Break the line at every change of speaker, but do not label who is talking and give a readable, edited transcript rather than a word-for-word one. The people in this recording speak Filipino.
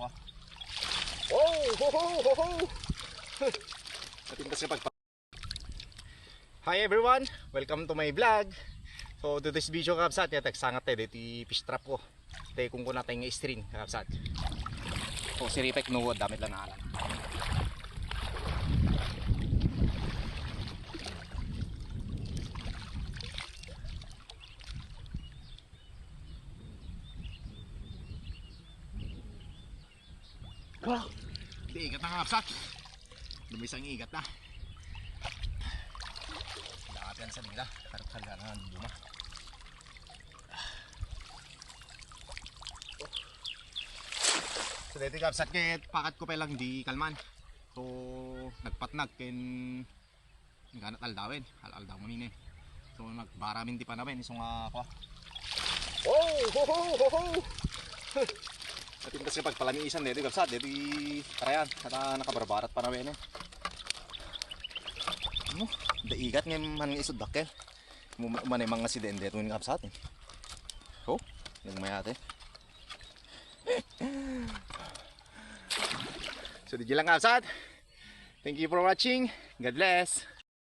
ako. Oh, ho, ho, ho, ho. Natintas kapag. Hi everyone, welcome to my vlog. So to this video kabsat, yatak sangat tayo dito fish trap ko. Tayo kung kuna tayo nga string kabsat. So siripek nuwod, damit lang na alam. Wow, di igat na kabsat. Lumisang igat na. Dapat yan sa nila, harap-harap na luma. So dito kabsat kaya pakat ko pa lang di kalman. So nagpatnag kin ganat aldawin, aldaw mo nini. So nagbaramin di pa na ben isong ako. Oh, ho ho ho ho. Natintas kapag palamiisan dito kabsat, dito tarayan, nakabarbarat pa na ben eh. Ano? Daigat ngayon man isod dakkel. Umanay mga sidende ito ng kapsat eh. Oh, nagmayate. So di lang kapsat. Thank you for watching. God bless.